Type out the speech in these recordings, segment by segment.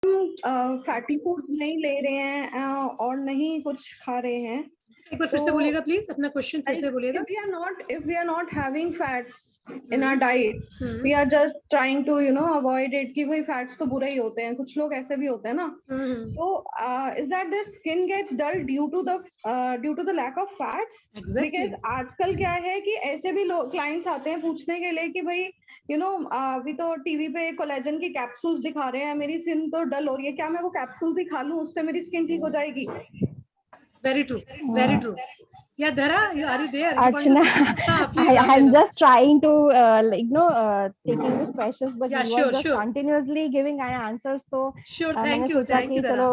Fatty food नहीं ले रहे हैं और नहीं कुछ खा रहे हैं, एक बार फिर से तो बोलिएगा प्लीज, अपना क्वेश्चन फिर से बोलिएगा। if we are not having fats in our diet, hmm we are just trying to avoid it कि भाई fats तो बुरे ही होते हैं, कुछ लोग ऐसे भी होते हैं ना। हम्म तो is that their skin gets dull due to the lack of fats? Exactly. Because आजकल क्या है कि ऐसे भी लोग क्लाइंट्स आते हैं पूछने के लिए कि भाई अभी तो टीवी पे कोलेजन की कैप्सूल्स दिखा रहे हैं, मेरी स्किन तो डल हो रही है, क्या मैं वो कैप्सूल्स ही खा लूं उससे मेरी स्किन ठीक हो जाएगी? Very true, very true. या Dhara, are you there? You want Archana, to? हाँ प्लीज, आप ले I'm लो। just trying to taking these questions, but या you were sure just sure continuously giving answers. So sure, मैंने थैंक सोचा you कि धरा। चलो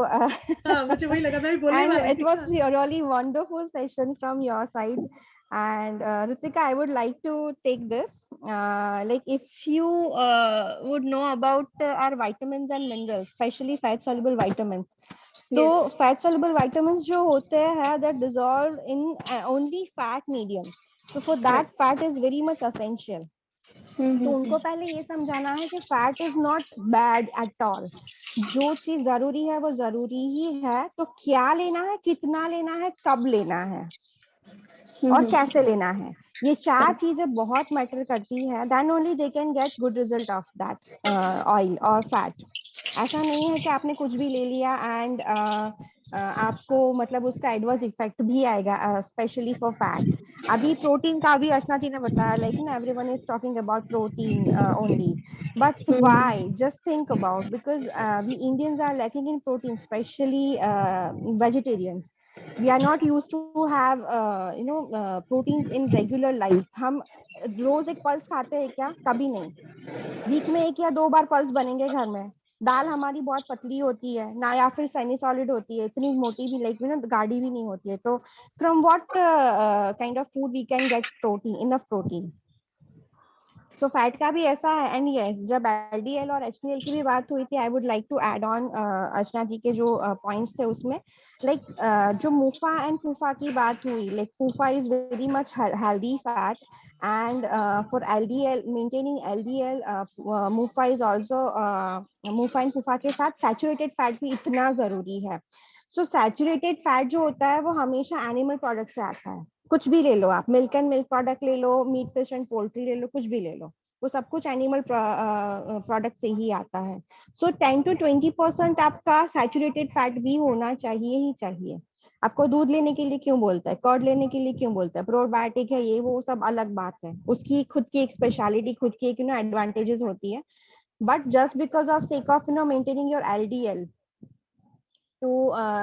हाँ मुझे वही लगा, मैं भी बोलने and वाली it थी। was really wonderful session from your side. And Ritika, I would like to take this. Like if you would know about our vitamins and minerals, especially fat soluble vitamins. तो fat soluble vitamins जो होते हैं that dissolve in only fat medium, तो for that fat is very much essential. तो उनको पहले ये समझाना है कि fat is not bad at all, जो चीज जरूरी है वो जरूरी ही है, तो क्या लेना है, कितना लेना है, कब लेना है और कैसे लेना है, ये चार चीजें बहुत मैटर करती है। Then only they can get good result of that oil और फैट। ऐसा नहीं है कि आपने कुछ भी ले लिया एंड आपको मतलब उसका एडवर्स इफेक्ट भी आएगा, स्पेशली फॉर फैट। अभी प्रोटीन का भी अर्चना जी ने बताया, लाइक ना everyone is talking about protein only, but why? Just think about, because we Indians are lacking in protein, specially vegetarians. we are not used to have proteins in regular life. हम रोज एक pulse खाते हैं क्या? कभी नहीं। Week में एक या दो बार पल्स बनेंगे घर में। दाल हमारी बहुत पतली होती है ना, या फिर सेमी सॉलिड होती है, इतनी मोटी भी लाइक ना गाढ़ी भी नहीं होती है। तो from what kind of food we can get protein, enough protein? So fat का भी ऐसा है। एंड यस, जब एलडीएल और एचडीएल की भी बात हुई थी, I would like to add on Archana ji के जो पॉइंट्स थे उसमें, लाइक जो मुफा एंड फूफा की बात हुई, like PUFA is very much healthy fat, and for LDL, maintaining LDL, MUFA is also, MUFA and PUFA के साथ सैचुरेटेड फैट भी इतना जरूरी है। सो सैचुरेटेड फैट जो होता है वो हमेशा एनिमल प्रोडक्ट से आता है। कुछ भी ले लो आप, मिल्क एंड मिल्क प्रोडक्ट ले लो, मीट फिश एंड पोल्ट्री ले लो, कुछ भी ले लो, वो सब कुछ एनिमल प्रोडक्ट से ही आता है। सो 10 to 20% आपका सैचुरेटेड फैट भी होना चाहिए ही चाहिए। आपको दूध लेने के लिए क्यों बोलता है, कर्ड लेने के लिए क्यों बोलता है, प्रोबायोटिक है, ये वो सब अलग बात है, उसकी खुद की एक स्पेशलिटी, खुद की एक एडवांटेजेस होती है। But just because of sake of maintaining your LDL, to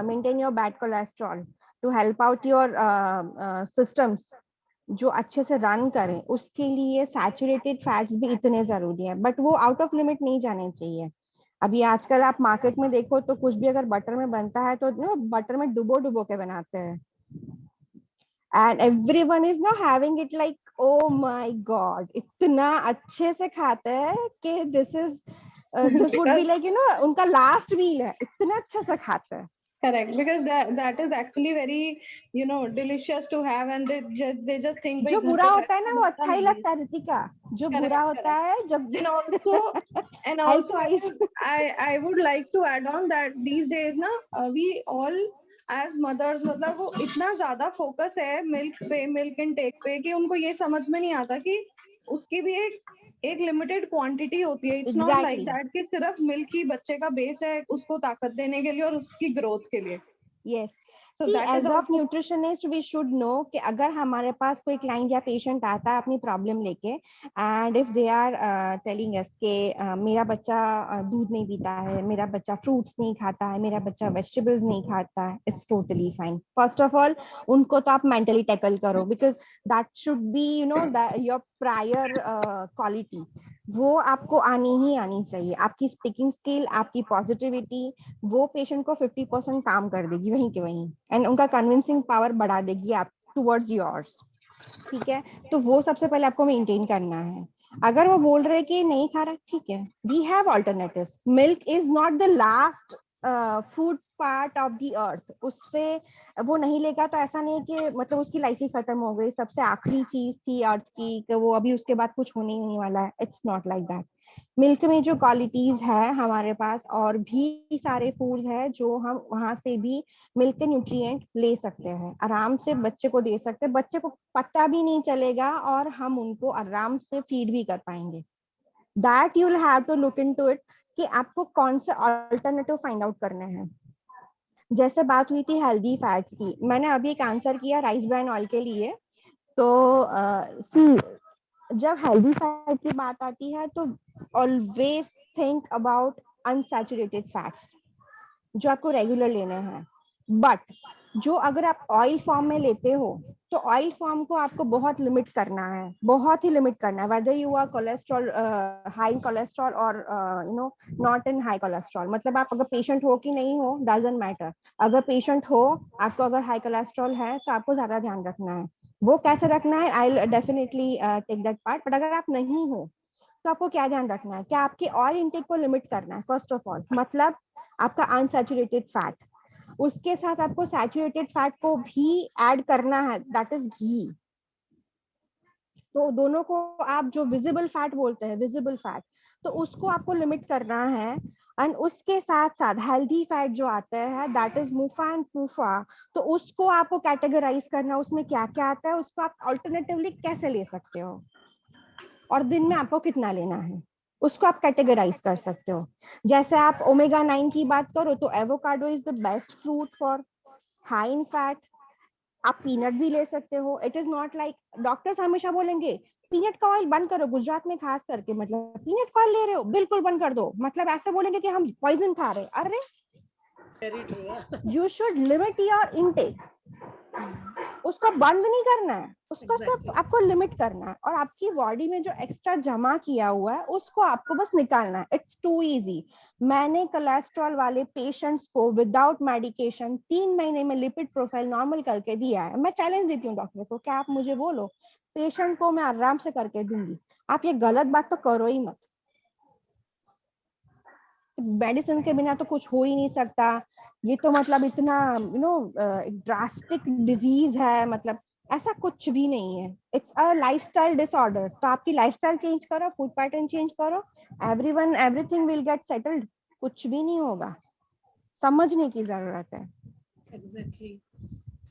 maintain your bad cholesterol, to help out your systems जो अच्छे से रन करें, उसके लिए सैचुरेटेड फैट्स भी इतने जरूरी है, बट वो आउट ऑफ लिमिट नहीं जाने चाहिए। अभी आजकल आप मार्केट में देखो तो कुछ भी अगर बटर में बनता है तो बटर में डुबो डुबो के बनाते हैं, एंड एवरीवन इज ना having it like oh my God, इतना अच्छे से खाते हैं कि दिस वुड बी लाइक उनका लास्ट मील है, इतना अच्छे से खाते हैं। Correct, because that is actually very delicious to have, and they just think जो भाई घर बुरा पे होता है वैसा ना वो बनता अच्छा ही नहीं है। लगता है रितिका, जो बुरा Correct, होता correct. है जब And also I would like to add on that these days ना we all as mothers, मतलब वो इतना ज्यादा फोकस है मिल्क इनटेक पे कि उनको ये समझ में नहीं आता कि उसकी भी एक लिमिटेड क्वांटिटी होती है। It's not like exactly. That कि सिर्फ मिल्क ही बच्चे का बेस है उसको ताकत देने के लिए और उसकी ग्रोथ के लिए। Yes, So see that is age of also nutritionist we should know कि अगर हमारे पास कोई क्लाइंट या पेशेंट आता है अपनी प्रॉब्लम लेके, and if they are telling us के मेरा बच्चा दूध नहीं पीता है, मेरा बच्चा फ्रूट्स नहीं खाता है, मेरा बच्चा वेजिटेबल्स नहीं खाता है, it's totally fine. First of all उनको तो आप मेंटली टैकल करो, because that should be your prior quality, वो आपको आनी ही आनी चाहिए। आपकी स्पीकिंग स्किल, आपकी पॉजिटिविटी, वो पेशेंट को 50% काम कर देगी वहीं के वहीं, एंड उनका कन्विंसिंग पावर बढ़ा देगी आप टुवर्ड्स योर्स। ठीक है, तो वो सबसे पहले आपको मेंटेन करना है। अगर वो बोल रहे कि नहीं खा रहा, ठीक है, we have alternatives. Milk is not the last food part of the earth, उससे वो नहीं लेगा तो ऐसा नहीं कि मतलब उसकी लाइफ ही खत्म हो गई, सबसे आखिरी चीज थी अर्थ की कि वो अभी उसके बाद कुछ होने ही नहीं वाला है। It's not like that. Milk में जो क्वालिटीज है हमारे पास और भी सारे फूड्स है जो हम वहां से भी मिल्क के न्यूट्रिएंट ले सकते हैं, आराम से बच्चे को दे सकते हैं, बच्चे को पता भी नहीं चलेगा और हम उनको आराम से फीड भी कर पाएंगे। That you will have to look into it कि आपको कौन से अल्टरनेटिव फाइंड आउट करने हैं। जैसे बात हुई थी हेल्दी फैट्स की, मैंने अभी एक आंसर किया राइस ब्राइन ऑयल के लिए। तो सी जब हेल्दी फैट की बात आती है तो always think about unsaturated fats जो आपको रेगुलर लेने हैं। बट जो अगर आप ऑयल फॉर्म में लेते हो तो ऑयल फॉर्म को आपको बहुत लिमिट करना है, बहुत ही लिमिट करना है, whether you are cholesterol high cholesterol और you know not in high cholesterol. मतलब आप अगर पेशेंट हो कि नहीं हो डजंट मैटर, अगर पेशेंट हो आपको अगर हाई कोलेस्ट्रॉल है तो आपको ज्यादा ध्यान रखना है। वो कैसे रखना है I will definitely take that part. But अगर आप नहीं हो तो आपको क्या ध्यान रखना है, क्या आपके ऑयल इंटेक को लिमिट करना है फर्स्ट ऑफ ऑल, मतलब आपका अनसैचुरेटेड फैट, उसके साथ आपको सैचुरेटेड फैट को भी ऐड करना है, दैट इज घी। तो दोनों को आप जो विजिबल फैट बोलते हैं, विजिबल फैट, तो उसको आपको लिमिट करना है। एंड उसके साथ साथ हेल्दी फैट जो आते हैं दैट इज मुफा एंड पूफा, तो उसको आपको कैटेगराइज करना, उसमें क्या क्या आता है, उसको आप अल्टरनेटिवली कैसे ले सकते हो और दिन में आपको कितना लेना है, उसको आप कैटेगराइज कर सकते हो। जैसे आप ओमेगा 9 की बात करो तो avocado is the best fruit for high in fat. आप पीनट भी ले सकते हो। It is not like doctors हमेशा बोलेंगे पीनट का ऑयल बंद करो, गुजरात में खास करके, मतलब पीनट का ऑयल ले रहे हो बिल्कुल बंद कर दो, मतलब ऐसे बोलेंगे कि हम पॉइजन खा रहे हैं। अरे very true. You should limit your intake, उसको बंद नहीं करना है, उसको सिर्फ आपको लिमिट करना है और आपकी बॉडी में जो एक्स्ट्रा जमा किया हुआ है उसको आपको बस निकालना है। It's too easy. मैंने कोलेस्ट्रॉल वाले पेशेंट्स को विदाउट मेडिकेशन 3 महीने में लिपिड प्रोफाइल नॉर्मल करके दिया है। मैं चैलेंज देती हूँ डॉक्टर को, क्या आप मुझे बोलो, पेशेंट को मैं आराम से करके दूंगी। आप ये गलत बात तो करो ही मत, मेडिसिन के बिना तो कुछ हो ही नहीं सकता। ये तो मतलब इतना यू नो ड्रास्टिक डिजीज है, मतलब ऐसा कुछ भी नहीं है। It's a lifestyle disorder. तो आपकी लाइफस्टाइल चेंज करो, फूड पैटर्न चेंज करो, everyone everything will get settled. कुछ भी नहीं होगा, समझने की जरूरत है। एग्जैक्टली।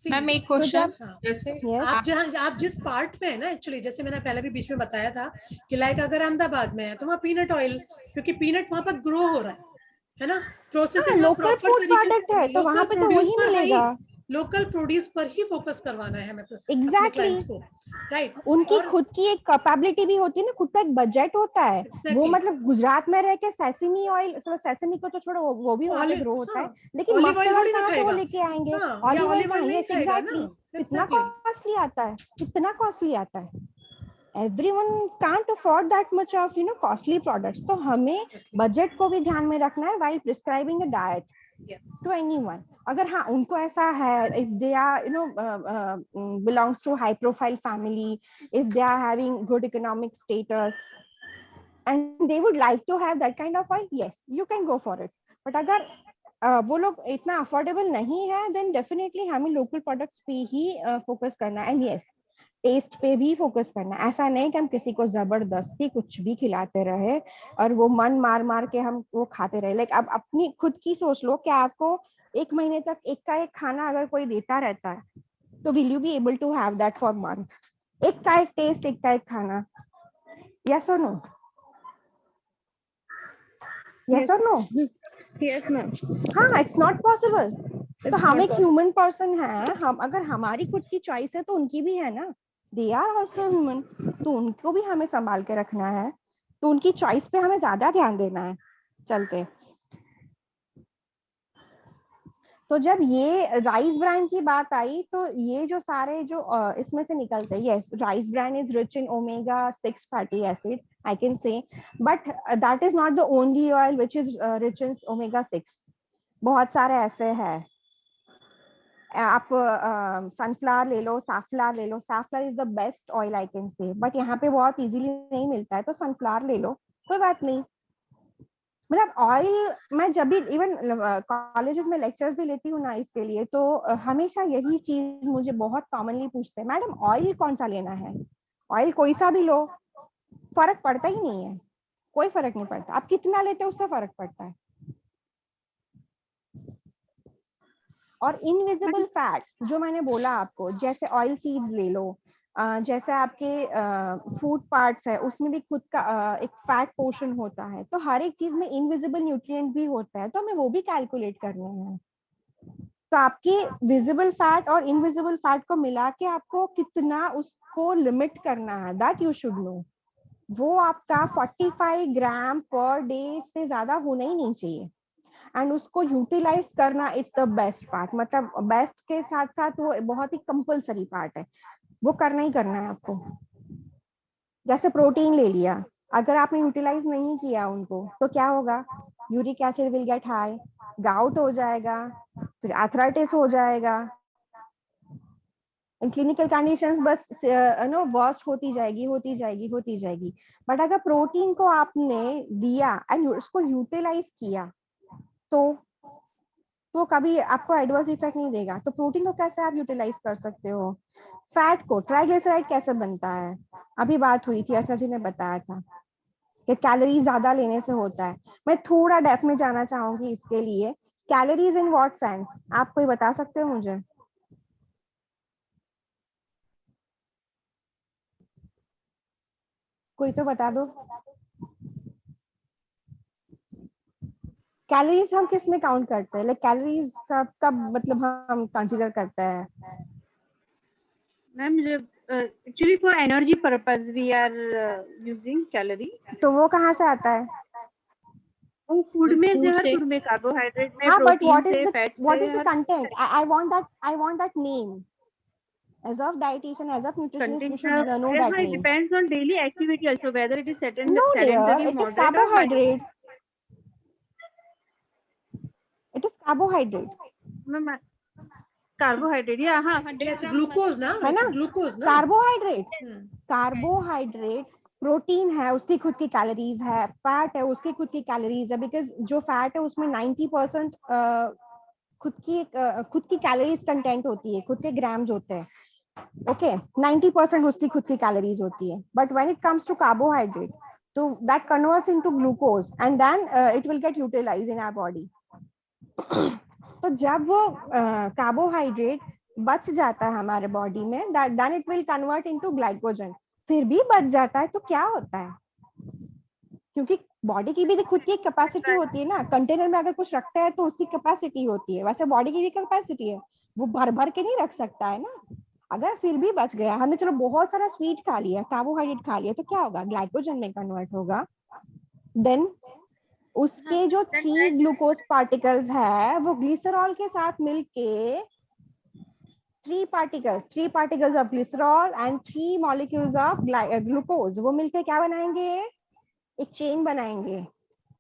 मैम एक तो क्वेश्चन, जब जैसे आप जहाँ आप जिस पार्ट में है ना, एक्चुअली जैसे मैंने पहले भी बीच में बताया था कि लाइक अगर अहमदाबाद में है तो वहाँ पीनट ऑयल, क्योंकि पीनट वहाँ पर ग्रो हो रहा है ना, प्रोसेसिंग वहाँ लोकल प्रॉपर फूड तरीके प्रोडक्ट है से, तो वहां लोकल पे तो प्रोड्यूस वही पर है ही, मिलेगा। लोकल प्रोड्यूस पर ही फोकस करवाना है हमें अपने एग्जैक्टली क्लाइंट्स को, राइट। उनकी और खुद की एक कैपेबिलिटी भी होती है ना, खुद का एक बजट होता है। वो एग्जैक्टली मतलब गुजरात में रह के सेसमी ऑयल, चलो सेसमी को तो छोड़ो, वो भी वहां पे ऑलिव, ग्रो होता हाँ, है, लेकिन ऑलिव ऑयल मस्टर्ड ऑयल थोड़ी ना कहाँ से वो खाएगा, लेके आएंगे? हाँ, या ऑलिव ऑयल ऑलिव ऑयल कहाँ? नहीं यस खाएगा ना, एग्जैक्टली। कितना एग्जैक्टली। कॉस्टली आता है, कितना कॉस्टली आता है। Everyone can't afford that much of costly products. तो हमें बजट को भी ध्यान में रखना है while prescribing a diet to anyone. अगर हाँ उनको ऐसा है, if they are belongs to high profile family, if they are having good economic status and they would like to have that kind of oil, yes you can go for it. but अगर वो लोग इतना affordable नहीं है then definitely हमें local products पे ही focus करना है। एंड यस टेस्ट पे भी फोकस करना है। ऐसा नहीं कि हम किसी को जबरदस्ती कुछ भी खिलाते रहे और वो मन मार मार के हम वो खाते रहे। लाइक आप अपनी खुद की सोच लो कि आपको 1 महीने तक एक का एक खाना अगर कोई देता रहता है तो will you be able to have that for month? एक का एक टेस्ट, एक का एक खाना, यस और नो? यस और नो? Yes ma'am. हाँ, इट्स नॉट पॉसिबल। तो हम not एक ह्यूमन पर्सन है, हम अगर हमारी खुद की चॉइस है तो उनकी भी है ना, दे आर ऑल्सो ह्यूमन, तो उनको भी हमें संभाल के रखना है, तो उनकी चॉइस पे हमें ज्यादा ध्यान देना है चलते। तो जब ये राइस ब्रान की बात आई तो ये जो सारे जो इसमें से निकलते हैं, yes rice bran is rich in omega 6 fatty acid I can say, but that is not the only oil which is rich in omega 6। बहुत सारे ऐसे हैं। आप सनफ्लावर ले लो, साफ्लावर ले लो, safflower is the best oil I can say, but यहाँ पे बहुत इजीली नहीं मिलता है तो सनफ्लावर ले लो, कोई बात नहीं। मतलब ऑयल मैं जब भी इवन कॉलेजेस में लेक्चर्स भी लेती हूँ ना इसके लिए, तो हमेशा यही चीज मुझे बहुत कॉमनली पूछते हैं, मैडम ऑयल कौन सा लेना है? ऑयल कोई सा भी लो, फर्क पड़ता ही नहीं है। कोई फर्क नहीं पड़ता, आप कितना लेते हो उससे फर्क पड़ता है। और इनविजिबल फैट जो मैंने बोला आपको, जैसे ऑयल सीड्स ले लो, जैसे आपके फूड पार्ट्स है, उसमें भी खुद का एक फैट पोर्शन होता है, तो हर एक चीज में इनविजिबल न्यूट्रिएंट भी होता है, तो हमें वो भी कैलकुलेट करने हैं। तो आपकी विजिबल फैट और इनविजिबल फैट को मिला के आपको कितना उसको लिमिट करना है, दैट यू शुड नो। वो आपका 45 ग्राम पर डे से ज्यादा होना ही नहीं चाहिए, एंड उसको यूटिलाइज करना इट्स द बेस्ट पार्ट। मतलब बेस्ट के साथ साथ वो बहुत ही कंपलसरी पार्ट है, वो करना ही करना है आपको। जैसे प्रोटीन ले लिया, अगर आपने यूटिलाइज नहीं किया उनको तो क्या होगा, uric acid will get high, gout हो जाएगा, फिर आर्थराइटिस हो जाएगा, इन क्लिनिकल कंडीशंस बस नो वर्स्ट होती जाएगी होती जाएगी होती जाएगी। बट अगर प्रोटीन को आपने दिया एंड उसको यूटिलाइज किया तो कभी आपको एडवर्स इफेक्ट नहीं देगा। तो प्रोटीन को कैसे आप यूटिलाइज कर सकते हो। फैट को, ट्राइग्लिसराइड कैसे बनता है, अभी बात हुई थी, अर्चना जी ने बताया था कि कैलोरीज ज्यादा लेने से होता है। मैं थोड़ा डेप्थ में जाना चाहूंगी इसके लिए। कैलोरीज इन व्हाट सेंस, आप कोई बता सकते हो मुझे? कोई तो बता दो। कैलोरीज हम किस में काउंट करते हैं, लाइक कैलोरीज कब मतलब हम कंसीडर करते हैं? Ma'am actually for energy purpose we are using calorie. तो वो कहाँ से आता है? वो फूड में जो है, फूड में कार्बोहाइड्रेट में, हाँ, बट प्रोटीन से, फैट से, what is the content? I want that name. As of dietitian, as of nutritionist, you should know that it name. depends on daily activity also, whether it is No, dear, sedentary, it is moderate or high. carbohydrate. It is carbohydrate. Carbohydrate या हाँ, It's glucose ना, है ना? glucose ना, carbohydrate, carbohydrate protein है, उसकी खुद की कैलोरीज है, फैट है, उसकी खुद की कैलोरीज है, बिकॉज जो फैट है उसमें 90% खुद की कैलोरीज कंटेंट होती है, खुद के ग्राम्स होते हैं। ओके, 90% उसकी खुद की कैलोरीज होती है, but when it comes to carbohydrate, तो that converts into glucose and then it will get utilised in our body. तो जब वो कार्बोहाइड्रेट बच जाता है हमारे बॉडी में, then it will convert into glycogen. फिर भी बच जाता है तो क्या होता है, क्योंकि बॉडी की भी खुद की कैपेसिटी होती है ना, कंटेनर में अगर कुछ रखता है तो उसकी कैपेसिटी होती है, वैसे बॉडी की भी कैपेसिटी है, वो भर भर के नहीं रख सकता है ना। अगर फिर भी बच गया, हमने चलो बहुत सारा स्वीट खा लिया, कार्बोहाइड्रेट खा लिया, तो क्या होगा, ग्लाइकोजन में कन्वर्ट होगा। देन उसके जो 3 ग्लूकोज पार्टिकल्स है वो ग्लिसरॉल के साथ मिलके 3 particles of glycerol and 3 molecules of glucose, वो मिलके क्या बनाएंगे, एक चेन बनाएंगे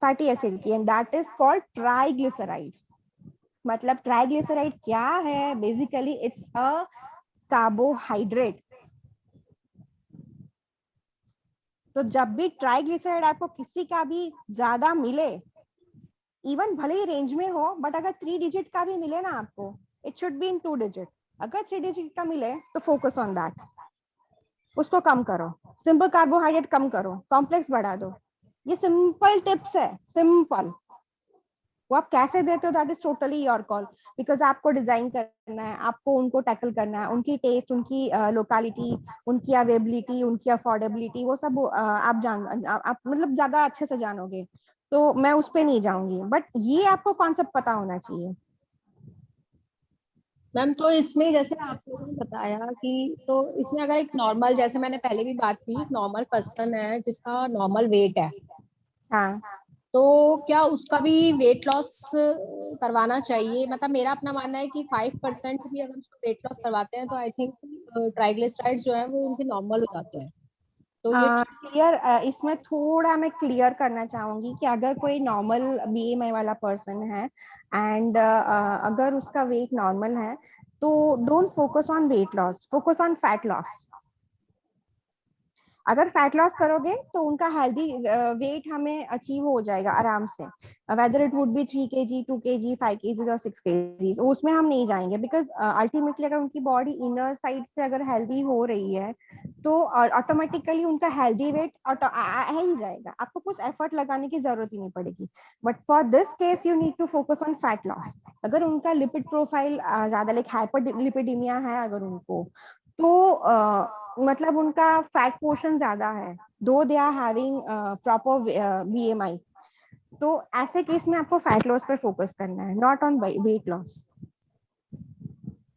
फैटी एसिड की, and that is called triglyceride. मतलब ट्राइग्लिसराइड क्या है, बेसिकली इट्स अ कार्बोहाइड्रेट। तो जब भी ट्राइग्लिसराइड आपको किसी का भी ज्यादा मिले, इवन भले ही रेंज में हो, बट अगर 3 डिजिट का भी मिले ना आपको, it should be in 2 digit. अगर 3 डिजिट का मिले तो फोकस ऑन दैट, उसको कम करो, सिंपल कार्बोहाइड्रेट कम करो, कॉम्प्लेक्स बढ़ा दो। ये सिंपल टिप्स है, सिंपल। वो आप कैसे देते हो that is totally your call, because आपको डिजाइन करना है, आपको उनको टैकल करना है, उनकी टेस्ट, उनकी लोकालिटी, उनकी अवेलेबिलिटी, उनकी अफोर्डेबिलिटी, वो सब आप मतलब ज्यादा अच्छे से जानोगे, तो मैं उस पर नहीं जाऊंगी, बट ये आपको कॉन्सेप्ट पता होना चाहिए। मैम तो इसमें जैसे आप लोगों ने बताया कि, तो इसमें अगर एक नॉर्मल, जैसे मैंने पहले भी बात की, नॉर्मल पर्सन है जिसका नॉर्मल वेट है, हाँ, तो क्या उसका भी वेट लॉस करवाना चाहिए? मतलब मेरा अपना मानना है कि 5% भी अगर उसको वेट लॉस करवाते हैं तो आई थिंक ट्राइग्लिसराइड्स जो है वो उनके नॉर्मल हो जाते हैं। तो ये क्लियर, इसमें थोड़ा मैं क्लियर करना चाहूंगी कि अगर कोई नॉर्मल बीएमआई वाला पर्सन है एंड अगर उसका वेट नॉर्मल है, तो don't focus on weight loss, focus on fat loss. अगर फैट लॉस करोगे तो उनका हेल्दी वेट हमें अचीव हो जाएगा आराम से, whether it would be 3 kg 2 kg 5 kg और 6 kg, उसमें हम नहीं जाएंगे, बिकॉज अल्टीमेटली अगर उनकी बॉडी इनर साइड से अगर हेल्दी हो रही है तो ऑटोमेटिकली उनका हेल्दी वेट आ ही जाएगा, आपको कुछ एफर्ट लगाने की जरूरत ही नहीं पड़ेगी। But for this case you need to focus on fat loss. अगर उनका लिपिड प्रोफाइल ज्यादा लाइक हाइपरलिपिडेमिया है अगर उनको, तो मतलब उनका फैट पोर्शन ज्यादा है, though they are having proper BMI, तो ऐसे केस में आपको फैट लॉस पर फोकस करना है, not on weight loss.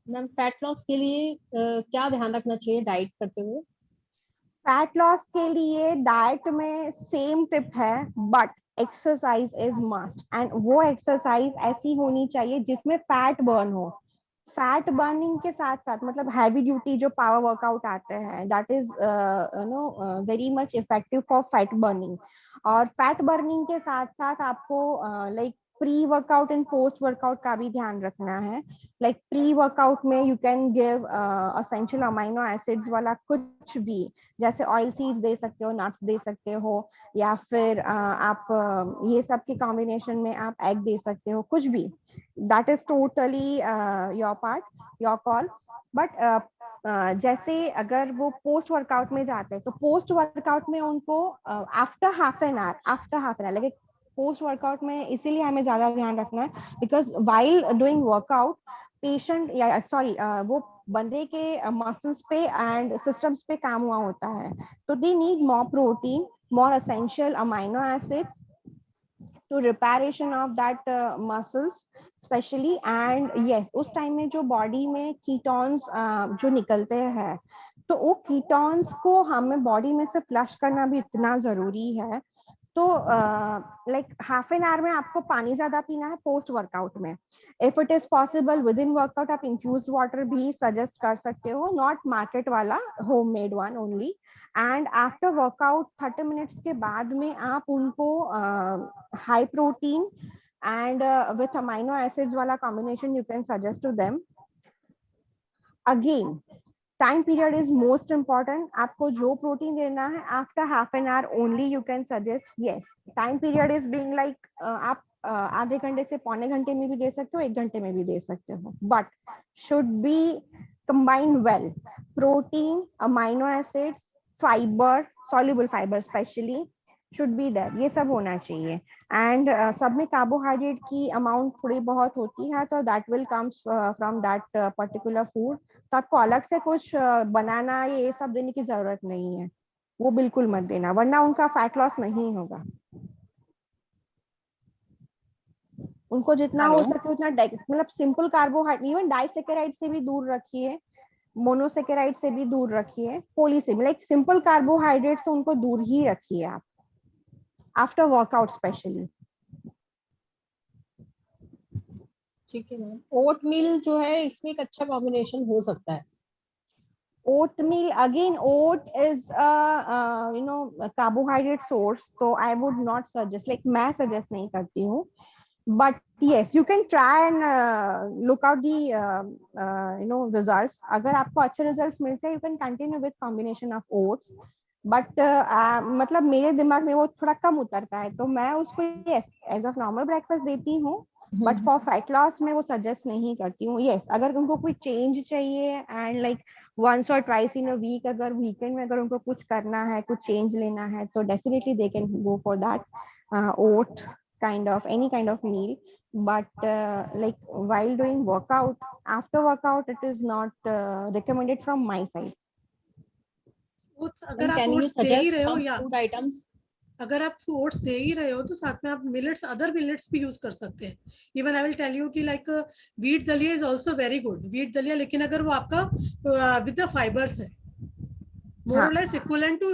Ma'am fat loss के लिए क्या ध्यान रखना चाहिए डाइट करते हुए? फैट लॉस के लिए डाइट में सेम टिप है, but exercise is must, and वो एक्सरसाइज ऐसी होनी चाहिए जिसमें फैट बर्न हो। फैट बर्निंग के साथ साथ मतलब हैवी ड्यूटी जो पावर वर्कआउट आते हैं, that is very much effective for fat burning. और फैट बर्निंग के साथ साथ आपको like pre workout and post workout का भी ध्यान रखना है। लाइक प्री वर्कआउट में you can give essential amino acids वाला कुछ भी, जैसे ऑयल सीड्स दे सकते हो, नट्स दे सकते हो, या फिर आप ये सब के कॉम्बिनेशन में आप एग दे सकते हो, कुछ भी, that is totally your part, your call. But जैसे अगर वो पोस्ट वर्कआउट में जाते हैं तो पोस्ट वर्कआउट में उनको after half an our like post workout में इसीलिए हमें ज्यादा ध्यान रखना है, because while doing workout patient या सॉरी वो बंदे के मसल्स पे एंड सिस्टम्स पे काम हुआ होता है, तो they need more protein, more essential amino acids to reparation of that muscles specially, and yes उस टाइम में जो बॉडी में कीटोन्स जो निकलते हैं, तो वो कीटोन्स को हमें बॉडी में से फ्लश करना भी इतना जरूरी है। तो लाइक हाफ एन आवर में आपको पानी ज्यादा पीना है पोस्ट वर्कआउट में। If it is possible within workout आप इन्फ्यूज्ड वाटर भी सजेस्ट कर सकते हो, नॉट मार्केट वाला, homemade one only. And after workout 30 minutes के बाद में आप उनको high protein and with amino acids वाला combination you can suggest to them. Again time period is most important, आपको जो प्रोटीन देना है after half an hour only you can suggest. Yes time period is being like आप आधे घंटे से पौने घंटे में भी दे सकते हो, 1 घंटे में भी दे सकते हो, but should be combined well, protein, amino acids, fibre, soluble fiber specially should be there, ये सब होना चाहिए। एंड सब में कार्बोहाइड्रेट की अमाउंट थोड़ी बहुत होती है, तो that will comes from that particular food, तो आपको अलग से कुछ बनाना ये सब देने की जरूरत नहीं है, वो बिल्कुल मत देना, वरना उनका फैट लॉस नहीं होगा। उनको जितना हो सके उतना मतलब सिंपल कार्बोहाइड्रेट, इवन डाइसेकेराइड से भी दूर रखिए, मोनोसेकेराइड से भी दूर रखिए, पॉलीसेकेराइड, लाइक सिंपल कार्बोहाइड्रेट से उनको दूर ही रखिए आप आफ्टर वर्कआउट स्पेशली। ठीक है मैम। ओट मील जो है इसमें एक अच्छा कॉम्बिनेशन हो सकता है। Oatmeal, again, oat is a carbohydrate source, so I would not suggest, like मैं suggest नहीं करती हूँ, but yes you can try and look out the results। अगर आपको अच्छे results मिलते हैं you can continue with combination of oats, but मतलब मेरे दिमाग में वो थोड़ा कम उतरता है, तो मैं उसको yes as of normal breakfast देती हूँ, बट फॉर फैट लॉस में वो सजेस्ट नहीं करती हूँ। यस अगर उनको कोई चेंज चाहिए एंड लाइक वंस और ट्वाइस इन अ वीक, अगर वीकेंड में अगर उनको कुछ करना है, कुछ चेंज लेना है, तो definitely they can go for that oat kind of any kind of meal, but like while doing workout, after workout it is not recommended from my side। अगर आप ओट्स दे ही रहे हो या फूड आइटम्स, अगर आप ओट्स दे ही रहे हो तो साथ में आप मिलेट्स, अदर मिलेट्स भी यूज कर सकते हैं। Even I will tell you कि like wheat dalia is also very good, wheat dalia, लेकिन अगर वो आपका विद द फाइबर्स है, मोर और less equivalent to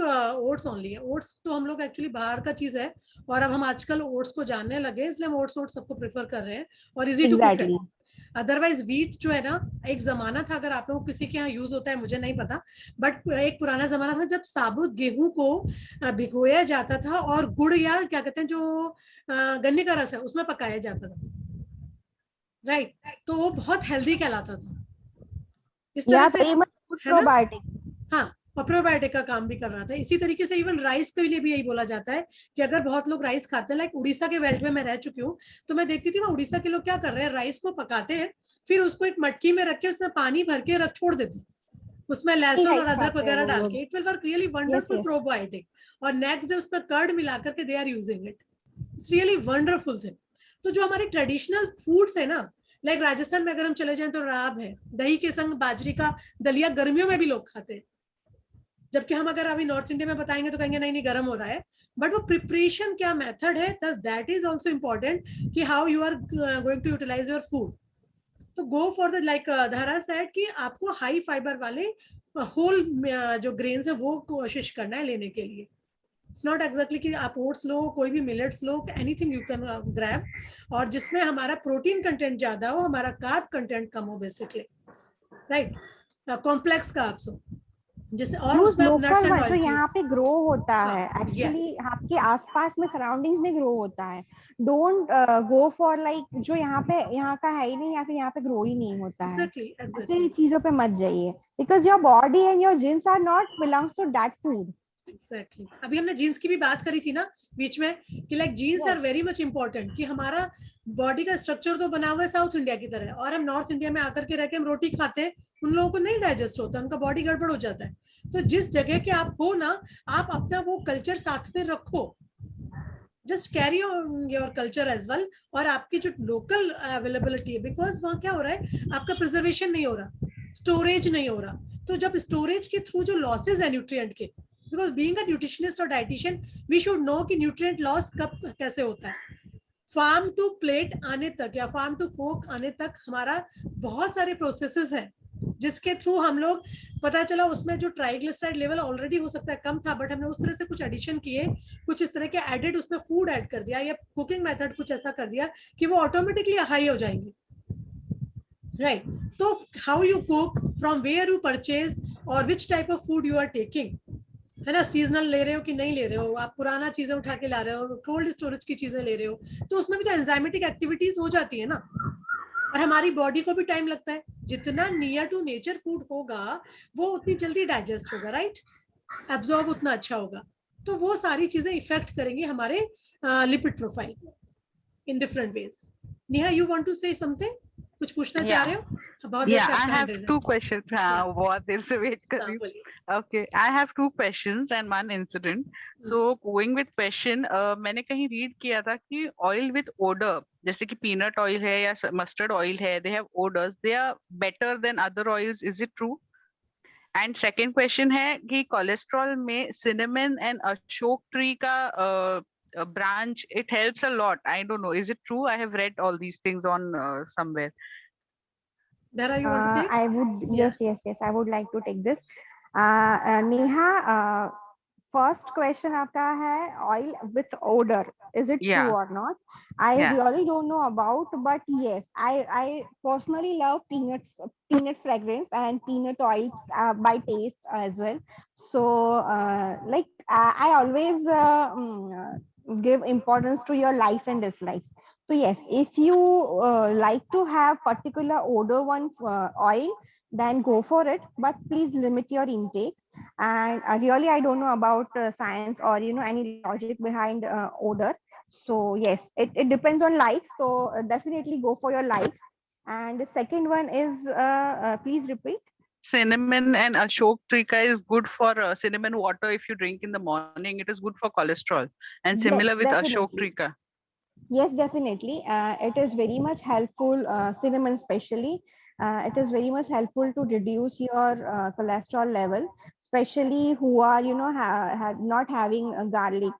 oats only है। ओट्स तो हम लोग एक्चुअली बाहर का चीज है, और अब हम आजकल ओट्स को जानने लगे, इसलिए हम ओट्स सबको प्रेफर कर रहे हैं और इजी टू कुक है। अदरवाइज व्हीट जो है ना, एक जमाना था, अगर आप लोग किसी के यहाँ यूज होता है मुझे नहीं पता, बट एक पुराना जमाना था जब साबुत गेहूं को भिगोया जाता था और गुड़ या क्या कहते हैं जो गन्ने का रस है उसमें पकाया जाता था, राइट, तो वो बहुत हेल्दी कहलाता था। इस तरह से हाँ, और प्रोबायोटिक का काम भी कर रहा था। इसी तरीके से इवन राइस के लिए भी यही बोला जाता है कि अगर बहुत लोग राइस खाते हैं, लाइक उड़ीसा के बेल्ट में मैं रह चुकी हूँ, तो मैं देखती थी वहाँ उड़ीसा के लोग क्या कर रहे हैं, राइस को पकाते हैं, फिर उसको एक मटकी में रख के उसमें पानी भर के रख छोड़ देते हैं, उसमें लहसुन और अदरक वगैरह डाल के, it will work really wonderful probiotic, और नेक्स्ट डे उसमें कर्ड मिला करके they are using it, it's really wonderful thing. तो जो हमारे ट्रेडिशनल फूड्स है ना, लाइक राजस्थान में अगर हम चले जाएं तो राब है, दही के संग बाजरी का दलिया गर्मियों में भी लोग खाते हैं, जबकि हम अगर अभी नॉर्थ इंडिया में बताएंगे तो कहेंगे नहीं नहीं गर्म हो रहा है, बट वो प्रिपरेशन क्या मेथड है, दैट इज ऑल्सो इम्पोर्टेंट कि how you are going to utilize your food. तो go for the like Dhara said कि आपको हाई फाइबर वाले होल जो ग्रेन्स है वो कोशिश करना है लेने के लिए। इट्स नॉट एग्जैक्टली कि आप ओट्स लो, कोई भी millets low, anything you can grab, और जिसमें हमारा प्रोटीन कंटेंट ज्यादा हो, हमारा कार्ब कंटेंट कम हो, बेसिकली राइट, कॉम्प्लेक्स कार्ब्स हो, जैसे और उसमें नट्स एंड जो यहाँ पे ग्रो होता है हाँ, एक्चुअली आपके आसपास में सराउंडिंग्स में ग्रो होता है। डोंट गो फॉर लाइक जो यहाँ का है ही नहीं या फिर यहाँ पे ग्रो ही नहीं होता है, ऐसी चीजों पे मत जाइए, because your body and your genes are not belongs to that food. Exactly अभी हमने जीन्स की भी बात करी थी ना बीच में कि like genes are very much important, कि हमारा बॉडी का स्ट्रक्चर तो बना हुआ है साउथ इंडिया की तरह, और हम नॉर्थ इंडिया में आकर के रह के हम रोटी खाते हैं, उन लोगों को नहीं डाइजेस्ट होता, उनका बॉडी गड़बड़ हो जाता है। तो जिस जगह के आप हो ना, आप अपना वो कल्चर साथ में रखो, just carry on your culture as well, और आपकी जो लोकल अवेलेबिलिटी है, बिकॉज वहाँ क्या हो रहा है, आपका प्रिजर्वेशन नहीं हो रहा, स्टोरेज नहीं हो रहा, तो जब स्टोरेज के थ्रू जो लॉसेज है न्यूट्रिएंट के, बिकॉज बीइंग अ न्यूट्रिशनिस्ट और डाइटिशियन वी शुड नो कि न्यूट्रिएंट लॉस कब कैसे होता है। फार्म टू प्लेट आने तक या फार्म टू फोक आने तक हमारा बहुत सारे प्रोसेसेस हैं, जिसके थ्रू हम लोग पता चला उसमें जो ट्राइग्लिसराइड लेवल ऑलरेडी हो सकता है कम था, बट हमने उस तरह से कुछ एडिशन किए, कुछ इस तरह के एडेड उसमें फूड ऐड कर दिया, या कुकिंग मेथड कुछ ऐसा कर दिया कि वो ऑटोमेटिकली हाई हो जाएंगे, राइट। तो how you cook, from where you purchase, और which type of food you are taking, है ना, सीजनल ले रहे हो कि नहीं ले रहे हो, आप पुराना चीजें उठा के ला रहे हो, कोल्ड स्टोरेज की चीजें ले रहे हो, तो उसमें भी तो एंजाइमेटिक एक्टिविटीज हो जाती है ना, और हमारी बॉडी को भी टाइम लगता है, जितना नियर टू नेचर फूड होगा वो उतनी जल्दी डाइजेस्ट होगा, राइट, एब्जॉर्ब उतना अच्छा होगा, तो वो सारी चीजें इफेक्ट करेंगी हमारे lipid profile in different ways. Neha, you want to say something, कुछ पूछना चाह रहे हो? Yeah, I have two questions. बहुत देर से wait कर रही हूँ. Okay, I have two questions and one incident. So going with question, मैंने कहीं read किया था कि oil with odor, जैसे कि peanut oil है या mustard oil है, they have odors, they are better than other oils. Is it true? And second question है कि cholesterol में cinnamon and ashok tree का branch, it helps a lot. I don't know. Is it true? I have read all these things on somewhere. Dara, you want to take? I would, yes, I would like to take this. Neha, first question आपका है oil with odor, is it true or not? I really don't know about, but yes, I personally love peanut fragrance and peanut oil by taste as well. So like I always give importance to your likes and dislikes. So yes, if you like to have particular odor one oil, then go for it, but please limit your intake. And really I don't know about science or any logic behind odor. So yes, it depends on likes, so definitely go for your likes. And the second one is please repeat. Cinnamon and ashok trika is good for cinnamon water. If you drink in the morning, it is good for cholesterol, and similar with ashok trika. Yes, definitely. It is very much helpful, cinnamon especially. It is very much helpful to reduce your cholesterol level, especially who are, not having garlic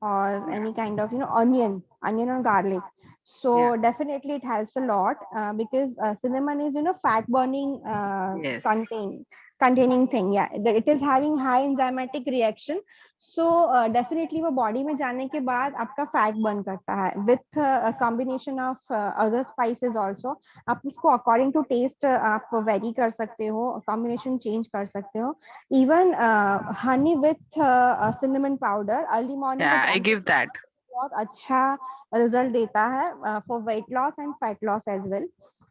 or any kind of, onion or garlic. So definitely it helps a lot because cinnamon is, fat burning containing thing. Yeah, it is having high enzymatic reaction. So definitely वो body में जाने के बाद आपका fat burn करता है with a combination of other spices also. आप उसको according to taste आप vary कर सकते हो, combination change कर सकते हो. Even honey with cinnamon powder early morning. Yeah, I give that. बहुत अच्छा result देता है for weight loss and fat loss as well.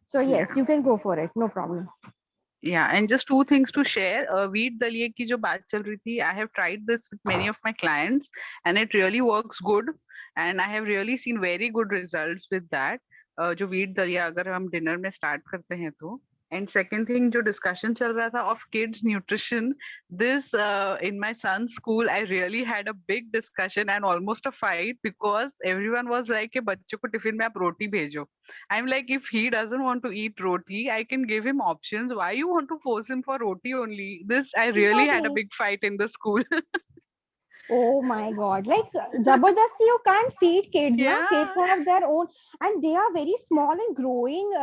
So yes, you can go for it, no problem. Yeah, and just two things to share. Wheat dalia की जो बात चल रही थी, I have tried this with many of my clients, and it really works good. And I have really seen very good results with that. जो wheat dalia अगर हम dinner में start करते हैं तो. And second thing, जो discussion चल रहा था of kids nutrition, this in my son's school, I really had a big discussion and almost a fight because everyone was like कि बच्चों को टिफिन में आप रोटी भेजो. I'm like, if he doesn't want to eat roti, I can give him options. Why you want to force him for roti only? This, I really had a big fight in the school. Oh my God. Like, Zabardasti, you can't feed kids, Yeah. no? Kids have their own, and they are very small and growing,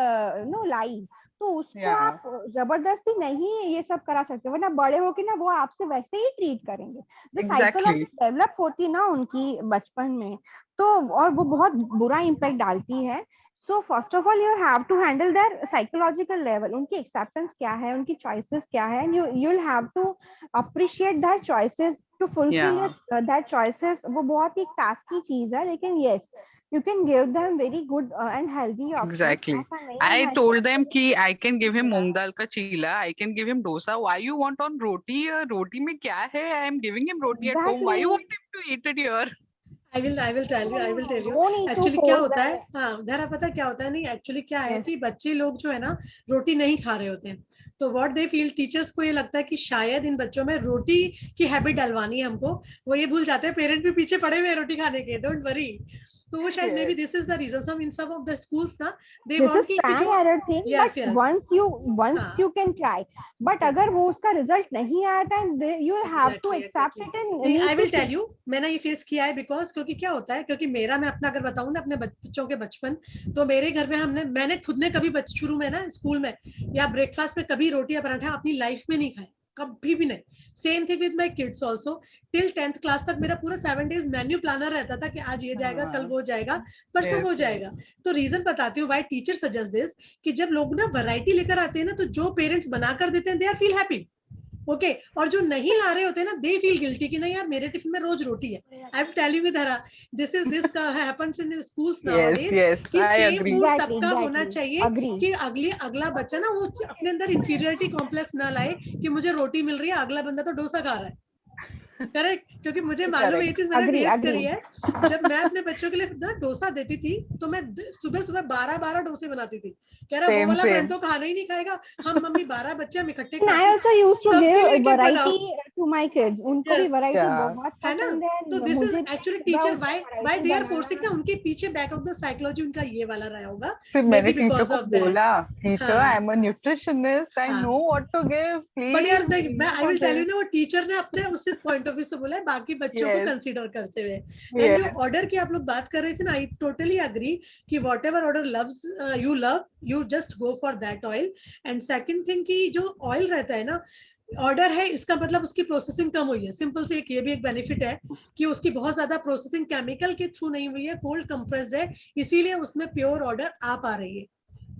live. तो उसको आप जबरदस्ती नहीं ये सब करा सकते, वरना बड़े होके ना वो आपसे वैसे ही ट्रीट करेंगे. जो साइकिल डेवलप होती है ना उनकी बचपन में, तो और वो बहुत बुरा इम्पैक्ट डालती है. So first of all, you have to handle their psychological level. उनकी acceptance क्या है, उनकी choices क्या है, and you'll have to appreciate their choices to fulfill that choices. वो बहुत ही task की चीज है, लेकिन yes, you can give them very good and healthy options. Exactly. I told them कि I can give him मूंग दाल का चीला, I can give him dosa. Why you want on roti? Roti में क्या है? I am giving him roti at home. Why you want him to eat it here? I will tell you. Actually क्या होता है, हाँ धरा पता क्या होता है, नहीं एक्चुअली क्या है कि बच्चे लोग जो है ना रोटी नहीं खा रहे होते हैं, तो व्हाट दे फील, टीचर्स को ये लगता है कि शायद इन बच्चों में रोटी की हैबिट डलवानी है हमको. वो ये भूल जाते हैं पेरेंट भी पीछे पड़े हुए रोटी खाने के. Don't worry. तो वो शायद maybe this is the reason. Some in some of the schools ना दे वांट कि जो once you can try, but अगर वो उसका रिजल्ट नहीं आया था, you have to accept it. And I will tell you, मैंने ये फेस किया है बिकॉज क्योंकि क्या होता है, क्योंकि मेरा, मैं अपना अगर बताऊं ना अपने बच्चों के बचपन, तो मेरे घर में मैंने खुद ने कभी शुरू में ना स्कूल में या ब्रेकफास्ट में कभी रोटी या पराठा अपनी लाइफ में नहीं खाया, कभी भी नहीं. Same thing with my kids also. Till 10th class तक मेरा पूरा 7 days मेन्यू प्लानर रहता था कि आज ये जाएगा, कल वो जाएगा, परसों वो जाएगा. तो रीजन बताती हूँ व्हाई टीचर सजेस्ट दिस, कि जब लोग ना वैरायटी लेकर आते हैं ना, तो जो पेरेंट्स बना कर देते हैं they are feel happy. Okay और जो नहीं ला रहे होते ना, दे फील गिल्टी कि नहीं यार मेरे टिफिन में रोज रोटी है. आई एम टेलिंग विद हरा, this happens in schools nowadays कि सेम फूड सबका होना चाहिए, कि अगला बच्चा ना वो अपने अंदर इंफीरियरिटी कॉम्प्लेक्स ना लाए कि मुझे रोटी मिल रही है, अगला बंदा तो डोसा खा रहा है. करेक्ट. क्योंकि मुझे मालूम है ये चीज मैंने फेस करी है. जब मैं अपने बच्चों के लिए ना डोसा देती थी, तो मैं सुबह 12 डोसे बनाती थी. कह रहा वो वाला फ्रेंड तो खाना ही नहीं खाएगा, हम मम्मी 12 बच्चे हम इकट्ठे खाते हैं. I also used to give variety to my kids. उनको भी variety बहुत पसंद है. तो this is actually teacher why they are forcing ना, उनके पीछे back of the psychology उनका ये वाला रहा होगा. फिर मैंने टीचर को बोला, teacher I am a nutritionist, I know what to give, please. But यार आई विल टेल यू ना, वो टीचर ने अपने उस पॉइंट ऑफ व्यू से बोला है, बाकी बच्चों को कंसीडर करते हुए. एंड जो ऑर्डर की आप लोग बात कर रहे थे ना, आई टोटली एग्री कि what ever order you love, you just go for that oil. And second thing कि जो ऑयल रहता है ना, ऑर्डर है इसका मतलब उसकी प्रोसेसिंग कम हुई है. सिंपल से ये भी एक बेनिफिट है कि उसकी बहुत ज्यादा प्रोसेसिंग केमिकल के थ्रू नहीं हुई है, कोल्ड कंप्रेस्ड है, इसीलिए उसमें प्योर ऑर्डर आ पा रही है.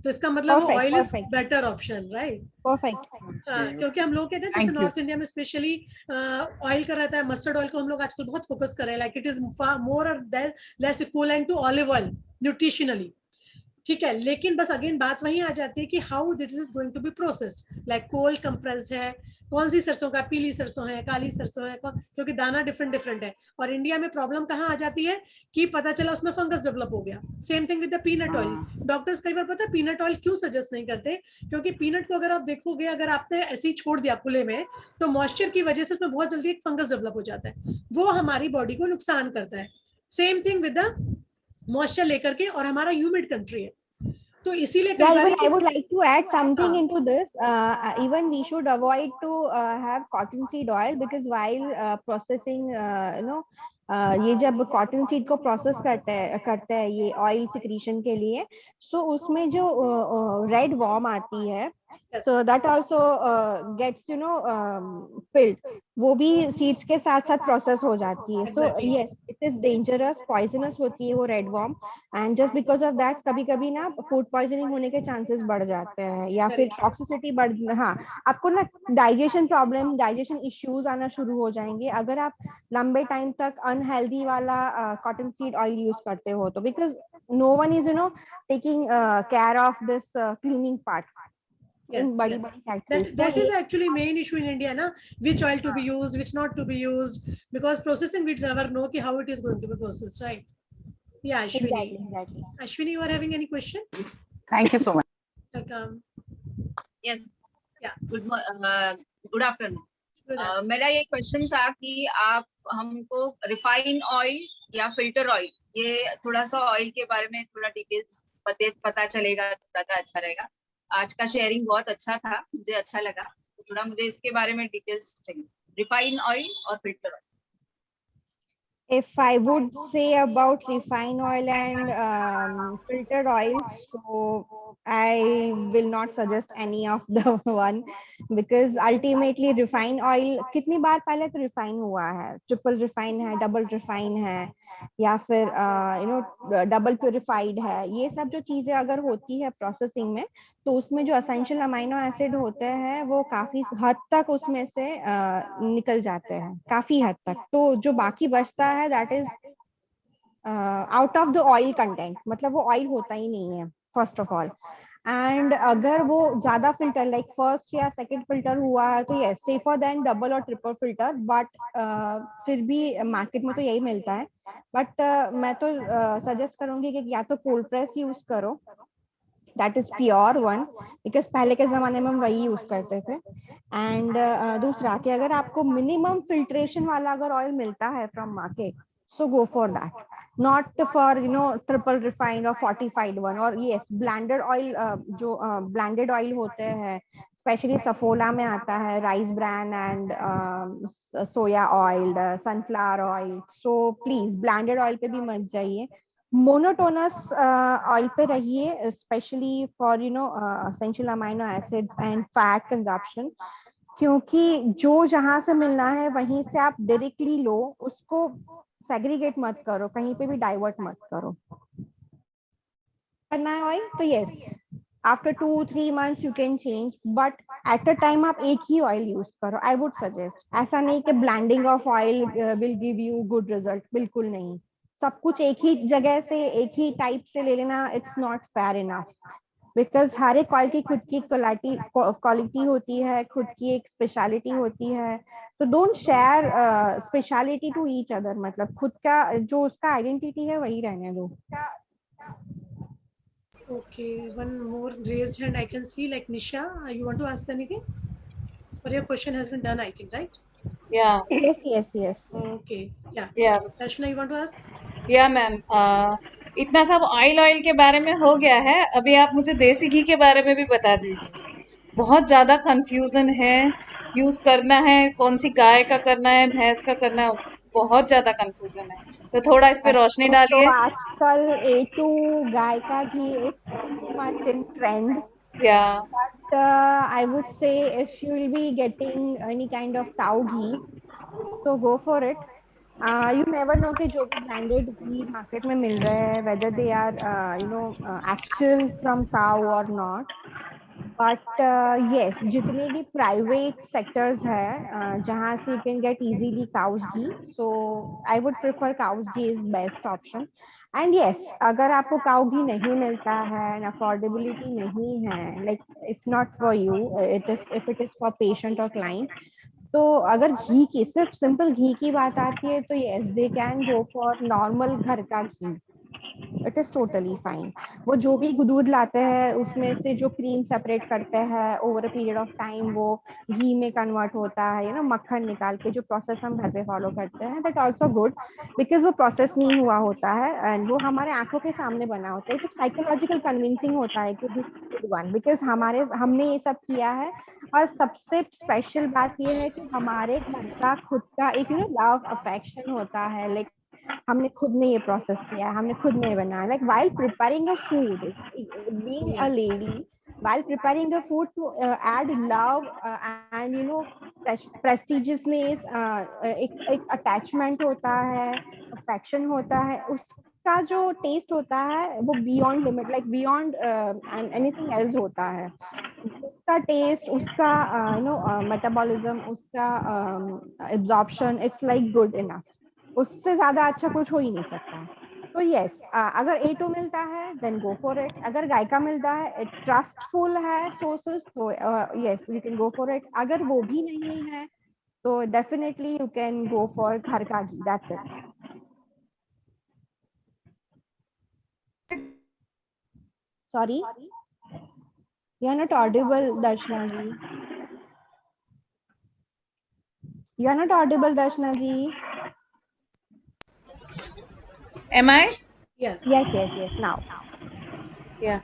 तो इसका मतलब वो oil is better option, right? Perfect. क्योंकि हम लोग कहते हैं जैसे नॉर्थ इंडिया में स्पेशली ऑयल का रहता है, मस्टर्ड ऑयल को हम लोग आजकल बहुत फोकस कर रहे हैं, लाइक इट इज मोर और less equivalent to olive oil nutritionally. ठीक है, लेकिन बस अगेन बात वहीं आ जाती है कि how this is going to be processed. Like cold compressed है, कौन सी सरसों का, पीली सरसों है, काली सरसों है, क्योंकि दाना डिफरेंट है. और इंडिया में प्रॉब्लम कहाँ आ जाती है कि पता चला उसमें फंगस डेवलप हो गया. Same thing with the peanut oil. Doctors कई बार पता है पीनट ऑयल क्यों सजेस्ट नहीं करते, क्योंकि पीनट को अगर आप देखोगे, अगर आपने ऐसे ही छोड़ दिया खुले में, तो मॉइस्चर की वजह से उसमें बहुत जल्दी एक फंगस डेवलप हो जाता है, वो हमारी बॉडी को नुकसान करता है. Same thing with the moisture लेकर के, और हमारा ह्यूमिड कंट्री है, तो इसीलिए I would like to add something into this. Even we should avoid to have cotton seed oil, because while processing, ये जब कॉटन सीड को प्रोसेस करता है ये ऑयल सिक्रीशन के लिए, सो उसमें जो रेड वॉर्म आती है, so that also gets filled, वो भी सीड्स के साथ साथ प्रोसेस हो जाती है. so yes, it is dangerous, poisonous होती है वो red worm, and just because of that कभी कभी ना फूड पॉइजनिंग होने के चांसेस बढ़ जाते हैं, या फिर टॉक्सिसिटी हाँ, आपको ना डाइजेशन प्रॉब्लम, डाइजेशन इश्यूज आना शुरू हो जाएंगे अगर आप लंबे टाइम तक अनहेल्दी वाला कॉटन सीड ऑयल यूज करते हो तो, because no one is taking care of this cleaning part. इन बड़ी बड़ी factories. That is actually main issue in India, na? Which oil to be used, which not to be used, because processing we never know ki how it is going to be processed, right? Yeah, Ashwini. Exactly. Ashwini, you are having any question? Thank you so much. Welcome. Yes. Yeah. Good afternoon. मेरा ये question था कि आप हमको refine oil या filter oil, ये थोड़ा सा ऑयल के बारे में थोड़ा डिटेल्स पता चलेगा थोड़ा सा अच्छा रहेगा. आज का शेयरिंग बहुत अच्छा था, मुझे अच्छा लगा, तो थोड़ा मुझे इसके बारे में डिटेल्स चाहिए, रिफाइन ऑयल और filter oil. If I would say about refined oil and filtered oil, so I will not suggest any of the one, because ultimately refined oil कितनी बार पहले तो refine हुआ है, triple refine है, double refine है, या फिर double purified है. ये सब जो चीजें अगर होती है प्रोसेसिंग में, तो उसमें जो असेंशियल अमाइनो एसिड होते हैं वो काफी हद तक उसमें से निकल जाते हैं, काफी हद तक. तो जो बाकी बचता है that is out of the oil content, मतलब वो ऑयल होता ही नहीं है फर्स्ट ऑफ ऑल. एंड अगर वो ज्यादा फिल्टर लाइक फर्स्ट या सेकंड फिल्टर हुआ है तो यस सेफर देन डबल और ट्रिपल फिल्टर, बट फिर भी मार्केट में तो यही मिलता है. बट मैं तो सजेस्ट करूंगी कि या तो कोल्ड प्रेस यूज करो, that is pure one, because पहले के जमाने में हम वही यूज करते थे. एंड दूसरा कि अगर आपको मिनिमम फिल्ट्रेशन वाला अगर ऑयल मिलता है from market, so go for that, not for triple refined or fortified one. और yes blended oil, जो blended oil होते हैं स्पेशली सफोला में आता है, rice bran and soya oil, sunflower oil. So please blended oil पे भी मत जाइए, मोनोटोनस ऑयल पे रहिए, specially for essential amino acids and fat consumption, क्योंकि जो जहां से मिलना है वहीं से आप डायरेक्टली लो, उसको सेग्रीगेट मत करो, कहीं पे भी डाइवर्ट मत करो. करना है ऑयल तो yes after 2-3 months you can change, but at a time आप एक ही ऑयल यूज करो. आई वुड सजेस्ट, ऐसा नहीं कि blending of oil will give you good result, बिल्कुल नहीं. सब कुछ एक ही जगह से एक ही टाइप से ले लेना, it's not fair enough, because हर एक ऑयल की खुद की क्वालिटी होती है, खुद की एक स्पेशलिटी होती है. तो don't share speciality to each other, मतलब खुद का जो उसका आइडेंटिटी है वही रहने दो. Okay, one more raised hand I can see, like Nisha, you want to ask anything? Or your question has been done, I think, right? Yeah. Yes. Okay, yeah. Darshana, you want to ask? Yeah, ma'am. इतना सब oil के बारे में हो गया है, अभी आप मुझे देसी घी के बारे में भी बता दीजिए. बहुत ज्यादा कंफ्यूजन है, यूज करना है कौन सी गाय का करना है, भैंस का करना है, बहुत ज्यादा कंफ्यूजन है, तो थोड़ा इस पे रोशनी डालिए. तो आजकल A2 गाय का घी it's too much in trend. Yeah. But I would say if you will be getting any kind of cow ghee, so go for it. You never know कि जो भी ब्रांडेड घी मार्केट में मिल रहे हैं whether they are actual from cow or not. But yes, जितने भी private sectors है जहाँ से you can get easily cows ghee, so I would prefer cows ghee is best option. And yes, अगर आपको cow ghee नहीं मिलता है and affordability नहीं है, like if not for you, if it is for patient or client, तो अगर घी की सिर्फ सिंपल घी की बात आती है तो yes they can go for normal घर का घी, इट इज टोटली फाइन. वो जो भी दूध लाते हैं उसमें से जो क्रीम सेपरेट करते हैं over a period of time वो घी में कन्वर्ट होता है, मक्खन निकाल के जो प्रोसेस हम घर पे फॉलो करते हैं, दैट आल्सो गुड, बिकॉज वो प्रोसेस नहीं हुआ होता है एंड वो हमारे आंखों के सामने बना होता है. तो साइकोलॉजिकल कन्विंसिंग होता है कि दिस गुड वन, बिकॉज हमने ये सब किया है. और सबसे स्पेशल बात ये है कि हमारे घर का खुद का एक लव अफेक्शन होता है, लाइक हमने खुद ने ये प्रोसेस किया, हमने खुद ने बनाया. Like while preparing a food, being a lady, while preparing a food to add love and prestigiousness, एक attachment होता है, affection होता है, उसका जो टेस्ट होता है वो beyond limit, like beyond anything else होता है. उसका टेस्ट, उसका मेटाबॉलिज्म, उसका absorption, it's like good enough. उससे ज्यादा अच्छा कुछ हो ही नहीं सकता. तो यस, अगर A2 मिलता है देन गो फॉर इट. अगर गाय का मिलता है, ट्रस्टफुल है सोर्सेस, तो yes you can go for it. अगर वो भी नहीं है तो definitely you can go for घर का घी. That's it. Sorry, you are not audible, Darshana ji. You are not audible, Darshana ji. Am I? Yes. Yes. Now. Yeah.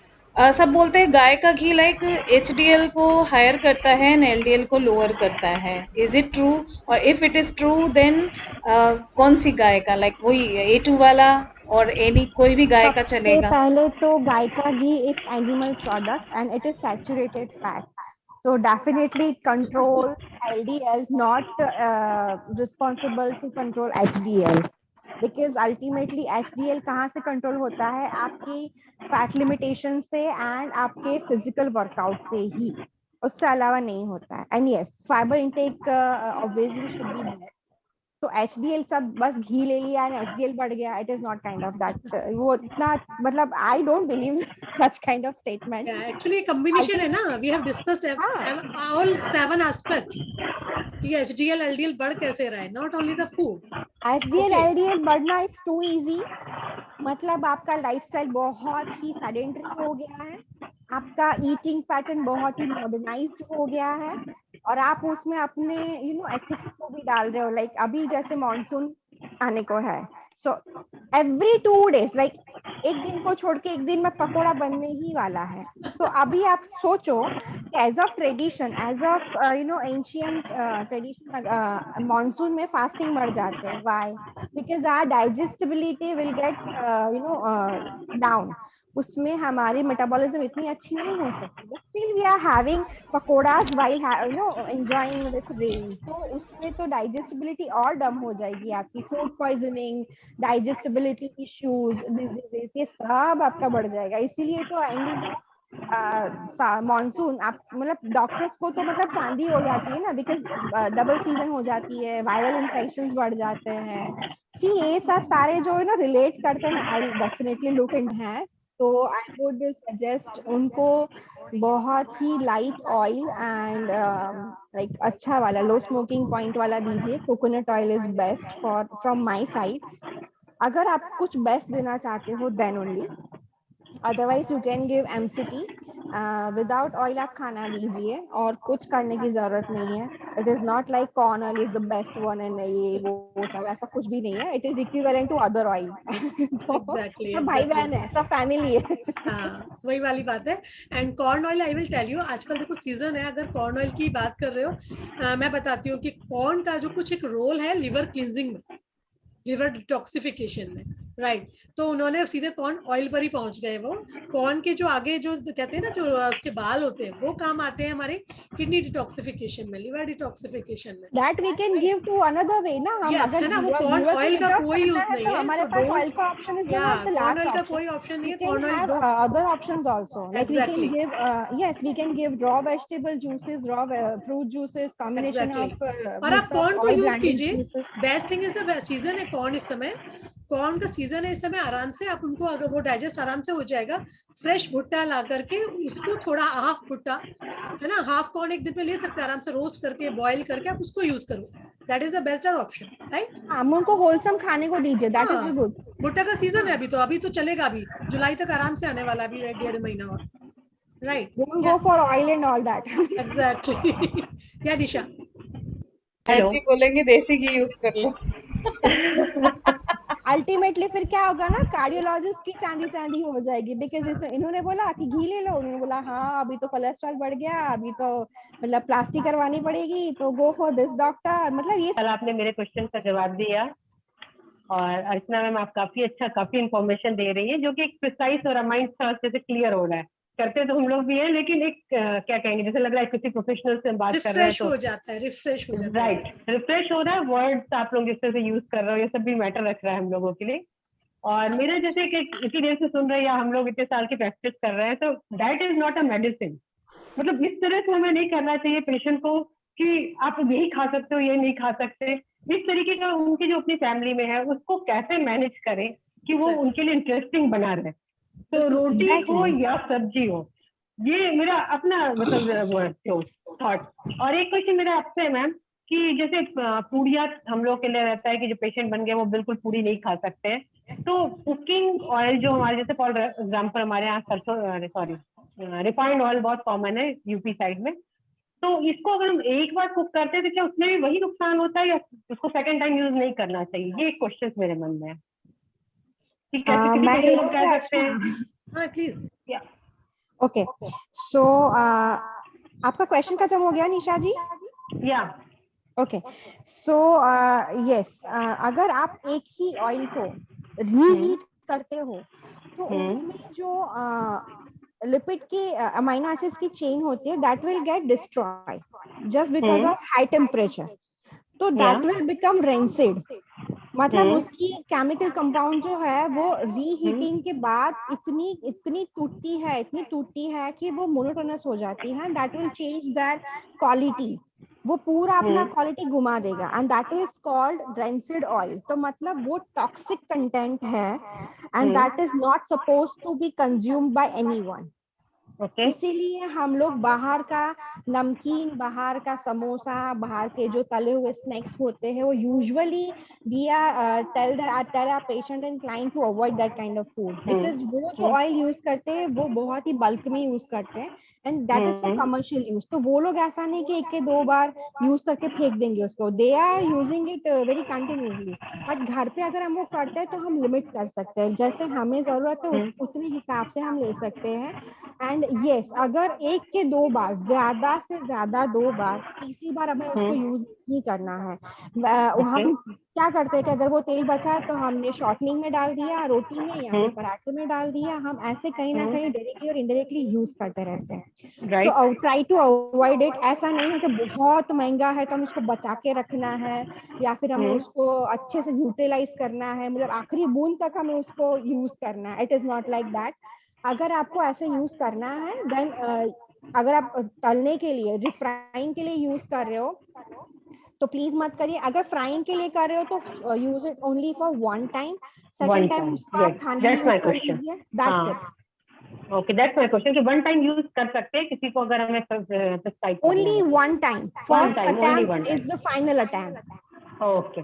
सब बोलते हैं गाय का घी लाइक HDL को हायर करता है एंड LDL को लोअर करता है. Is it true? और if it is true then कौन सी गाय का, लाइक वही A2 वाला और एनी कोई भी गाय का सबसे चलेगा? पहले तो गाय का घी it's animal product and it is saturated fat. So definitely it controls LDL, not responsible to control HDL. Because ultimately HDL कहाँ से कंट्रोल होता है? आपकी फैट लिमिटेशन से एंड आपके फिजिकल वर्कआउट से ही, उससे अलावा नहीं होता है. And yes, fibre intake obviously should be there. तो HDL सब बस घी ले लिया एंड HDL बढ़ गया, it is not kind of that. वो इतना, मतलब I don't believe such kind of statement. Actually combination है ना, we have discussed all 7 aspects कि HDL LDL बढ़ कैसे रहा है, not only the food. HDL LDL बढ़ना इट्स टू इजी. मतलब आपका लाइफस्टाइल बहुत ही सेडेंटरी हो गया है, आपका ईटिंग पैटर्न बहुत ही मॉडर्नाइज्ड हो गया है, और आप उसमें अपने एथिक्स को भी डाल रहे हो. लाइक अभी जैसे मॉनसून आने को है, सो एवरी 2 days, लाइक एक दिन को छोड़ के एक दिन में पकोड़ा बनने ही वाला है. तो अभी आप सोचो, age of tradition, age of ancient tradition, monsoon में फास्टिंग बढ़ जाते हैं. Why? Because our digestibility will get down. उसमें हमारी मेटाबॉलिज्म इतनी अच्छी नहीं हो सकती, but still we are having pakoras while enjoying this rain. तो उसमें तो डाइजेस्टिबिलिटी और डम हो जाएगी आपकी. Food poisoning, digestibility issues, diseases, ये सब आपका बढ़ जाएगा. इसीलिए तो एंडिंग मॉनसून आप, मतलब डॉक्टर्स को तो मतलब चांदी हो जाती है ना, बिकॉज डबल सीजन हो जाती है, वायरल इन्फेक्शंस बढ़ जाते हैं. सी ये सब सारे जो रिलेट करते हैं ना, आई डेफिनेटली लुक इन है. तो आई वुड सजेस्ट उनको बहुत ही लाइट ऑयल एंड लाइक अच्छा वाला लो स्मोकिंग पॉइंट वाला दीजिए. Coconut oil is best for from my side. अगर आप कुछ बेस्ट देना चाहते हो then only. Otherwise you can give MCT. Without oil आप खाना दीजिए, और कुछ करने की जरूरत नहीं है. It is not like corn oil is the best one and ये वो सब, ऐसा कुछ भी नहीं है. It is equivalent to other oil. Exactly सब भाई बहन है, सब फैमिली है. हाँ, वही वाली बात है. And corn oil, I will tell you, आजकल देखो सीजन है, अगर कॉर्न ऑयल की बात कर रहे हो, मैं बताती हूँ कि कॉर्न का जो कुछ एक रोल है लिवर क्लींजिंग में, लिवर डिटॉक्सिफिकेशन में, राइट. तो उन्होंने सीधे कॉर्न ऑयल पर ही पहुंच गए. वो कॉर्न के जो आगे जो कहते हैं ना, जो उसके बाल होते हैं, वो काम आते हैं हमारे किडनी डिटॉक्सिफिकेशन में, लिवर डिटॉक्सिफिकेशन में. That we can give to another way ना. हम yes, अगर है ना, वो कॉर्न ऑयल का कोई यूज नहीं है. हमारे पास ऑयल का option is not the corn last oil का ऑप्शन. कोई ऑप्शन नहीं We है. can corn oil have other options also. Like Exactly. we can give, yes, we can give raw vegetable juices, raw fruit juices, combination Exactly. of और आप corn को use कीजिए. juices. Best thing is the season है corn. इस समय corn का season है, इस समय आराम से आप उनको, अगर वो डाइजेस्ट आराम से हो जाएगा, फ्रेश भुट्टा ला करके उसको थोड़ा हाफ भुट्टा, है ना, हाफ कॉर्न एक दिन में ले सकते हैं आराम से, रोस्ट करके बॉईल करके आप उसको यूज करो. That is the better option, right. हम उनको होलसम खाने को दीजिए. That is good. भुट्टा का सीजन है अभी तो चलेगा. अभी जुलाई तक आराम से आने वाला, अभी 1.5 महीना और, right. Don't go for oil and all that. Exactly. या निशा जी बोलेंगे देसी घी यूज कर लो. अल्टीमेटली फिर क्या होगा ना, कार्डियोलॉजिस्ट की चांदी हो जाएगी. बिकॉज इन्होंने बोला कि घी ले लो, उन्होंने बोला हाँ अभी तो कोलेस्ट्रॉल बढ़ गया, अभी तो मतलब प्लास्टिक करवानी पड़ेगी, तो गो फॉर दिस डॉक्टर. मतलब ये कल आपने मेरे क्वेश्चन का जवाब दिया, और अर्चना मैम आप काफी इंफॉर्मेशन दे रही है, जो कि एक प्रिसाइज और माइंड जैसे क्लियर हो रहा है. करते तो हम लोग भी हैं, लेकिन एक क्या कहेंगे, जैसे लग रहा है किसी प्रोफेशनल से बात कर रहे हैं तो हो जाता है, रिफ्रेश हो जाता है. राइट, रिफ्रेश हो रहा है. वर्ड्स आप लोग जिस तरह से यूज कर रहे हो, ये सब भी मैटर रख रहा है हम लोगों के लिए. और मेरा जैसे कि इतनी देर से सुन रहे हैं, या हम लोग इतने साल की प्रैक्टिस कर रहे हैं, तो diet is not a medicine. मतलब इस तरह से हमें नहीं करना चाहिए पेशेंट को कि आप यही खा सकते हो, ये नहीं खा सकते. इस तरीके का उनकी जो अपनी फैमिली में है उसको कैसे मैनेज करें, कि वो उनके लिए इंटरेस्टिंग बना रहे, तो रोटी हो या सब्जी हो, ये मेरा अपना मतलब थॉट। और एक क्वेश्चन मेरा आपसे है मैम कि जैसे पूड़ियाँ हम लोग के लिए रहता है कि जो पेशेंट बन गए वो बिल्कुल पूड़ी नहीं खा सकते हैं, तो कुकिंग ऑयल जो हमारे जैसे फॉर एग्जाम्पल हमारे यहाँ सरसों सॉरी रिफाइंड ऑयल बहुत कॉमन है यूपी साइड में, तो इसको अगर हम एक बार कुक करते हैं तो क्या उसमें भी वही नुकसान होता है या उसको सेकंड टाइम यूज नहीं करना चाहिए? ये एक क्वेश्चन मेरे मन में है कि कैसे किसी को भी लोग कह सकते हैं। हाँ प्लीज। ओके सो आपका क्वेश्चन खत्म हो गया निशा जी? या ओके सो यस, अगर आप एक ही ऑयल को रीहीट करते हो तो उसमें जो लिपिड की अमीनो एसिड्स की चेन होती है that will get destroyed just because of high temperature, तो दैट विल बिकम रेंसिड, मतलब उसकी केमिकल कंपाउंड जो है वो रीहीटिंग के बाद इतनी टूटती है कि वो मोनोटोनस हो जाती है, that will change that quality, वो पूरा अपना क्वालिटी घुमा देगा, and that is called rancid oil. तो मतलब वो टॉक्सिक कंटेंट है and that is not supposed to be consumed by anyone. इसीलिए हम लोग बाहर का नमकीन, बाहर का समोसा, बाहर के जो तले हुए स्नैक्स होते हैं वो usually we tell our patient and client to avoid that kind of food, because वो जो ऑयल यूज करते हैं वो बहुत ही बल्क में यूज करते हैं and that is for commercial use. तो वो लोग ऐसा नहीं कि 1 के 2 बार यूज करके फेंक देंगे उसको, they are using it very continuously. But घर पे अगर हम वो करते हैं तो हम लिमिट कर सकते हैं, जैसे हमें जरूरत है उतने हिसाब से हम ले सकते हैं। एंड यस, अगर 1 के 2 बार, ज्यादा से ज्यादा 2 बार, तीसरी बार हमें उसको यूज नहीं करना है। हम क्या करते हैं कि अगर वो तेल बचा है तो हमने शॉर्टनिंग में डाल दिया, रोटी में या फिर पराठे में डाल दिया, हम ऐसे कहीं ना कहीं डायरेक्टली और इनडायरेक्टली यूज करते रहते हैं। तो ट्राई टू अवॉइड इट। ऐसा नहीं है कि बहुत महंगा है तो हम उसको बचा के रखना है या फिर हमें उसको अच्छे से यूटिलाइज करना है, मतलब आखिरी बूंद तक हमें उसको यूज करना है। It is not like that. अगर आपको ऐसे यूज करना है देन अगर आप तलने के लिए, रिफ्राइंग के लिए यूज कर रहे हो तो प्लीज मत करिए। अगर फ्राइंग के लिए कर रहे हो तो use it only for one time, second time उसको आप खाने में यूज कर लीजिए, that's it. Okay, that's my question कि वन टाइम यूज कर सकते हैं किसी को अगर हमें प्रिस्क्राइब करना है? Only one time, first attempt is the final attempt. Okay,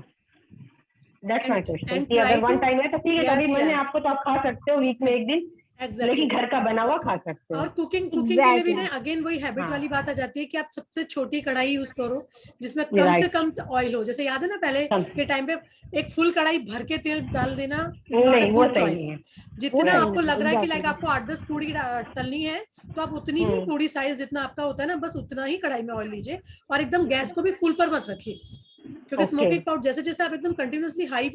that's my question कि अगर वन टाइम है तो ठीक है, कभी मैंने आपको तो आप खा सकते हो वीक में एक दिन, लेकिन घर का बना हुआ खा सकते हो। और कुकिंग के लिए भी ना अगेन वही हैबिट वाली बात आ जाती है कि आप सबसे छोटी कढ़ाई यूज करो जिसमें कम से कम ऑयल हो। जैसे याद है ना पहले के टाइम पे एक फुल कढ़ाई भर के तेल डाल देना is not a good choice. जितना आपको लग रहा है कि लाइक आपको 8-10 पूड़ी तलनी है तो आप उतनी ही पूड़ी साइज जितना आपका होता है ना, बस उतना ही कढ़ाई में ऑयल लीजिए और एकदम गैस को भी फुल पर मत रखिए, क्योंकि स्मोकिंग पॉइंट जैसे जैसे आप एकदम कंटिन्यूअसली हाई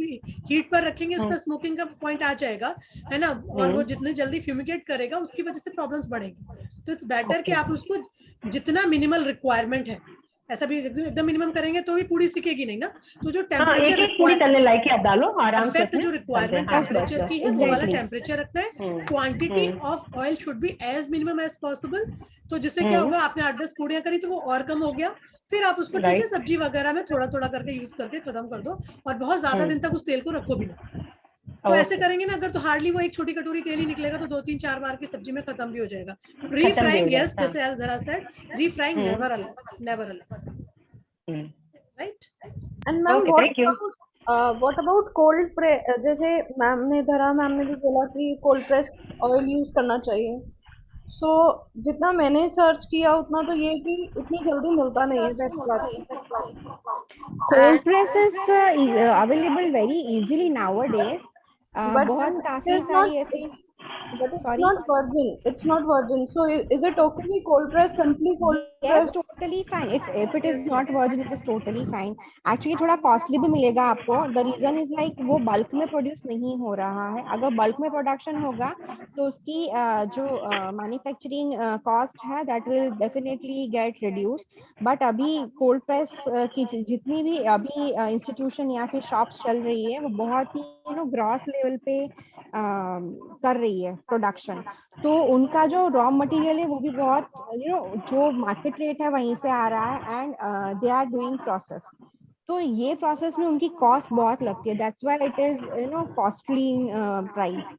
हीट पर रखेंगे उसका स्मोकिंग का पॉइंट आ जाएगा, है ना, और वो जितने जल्दी फ्यूमिगेट करेगा उसकी वजह से प्रॉब्लम्स बढ़ेंगी। तो इट्स बेटर कि आप उसको जितना मिनिमल रिक्वायरमेंट है, ऐसा भी एकदम मिनिमम करेंगे तो भी पूरी सिकेगी नहीं ना। तो जो टेम्परेचर पूरी तलने लायक आप डालो आराम से, जो रिक्वायरमेंट टेम्परेचर की है वो वाला टेम्परेचर रखना है। Quantity of oil should be as minimum as possible. तो जिससे क्या होगा, आपने 8-10 पूड़ियां करी तो वो और कम हो गया, फिर आप उसको ठीक है सब्जी वगैरह में थोड़ा थोड़ा करके यूज करके खत्म कर दो और बहुत ज्यादा दिन तक उस तेल को रखो भी ना। तो ऐसे करेंगे ना अगर तो हार्डली वो एक छोटी कटोरी तेल ही निकलेगा तो 2-3-4 बार की सब्जी में खत्म भी हो जाएगा। रीफ्राइंग यस, जैसे as Dhara said, refrying never allowed, right. And ma'am what about cold press, जैसे धरा मैम ने भी बोला कि कोल्ड प्रेस ऑयल यूज करना चाहिए। सो जितना मैंने सर्च किया उतना तो ये कि इतनी जल्दी मिलता नहीं है। Cold press is available very easily nowadays, बहुत काफी सारी ऐसी। But it's not virgin. It's not virgin. So is it okay we cold press, simply cold press? Yes, totally fine. If it is not virgin, it is totally fine. Actually थोड़ा costly भी मिलेगा आपको. The reason is like वो bulk में produce नहीं हो रहा है. अगर बल्क में प्रोडक्शन होगा तो उसकी जो मैन्युफैक्चरिंग कॉस्ट है that will definitely get reduced. But अभी कोल्ड प्रेस की जितनी भी अभी इंस्टीट्यूशन या फिर शॉप्स चल रही है वो बहुत ही ग्रॉस लेवल पे कर रही है प्रोडक्शन, तो उनका जो रॉ मटेरियल है वो भी बहुत जो मार्केट रेट है वहीं से आ रहा है and they are doing process. तो ये प्रोसेस में उनकी कॉस्ट बहुत लगती है, that's why it is costly price.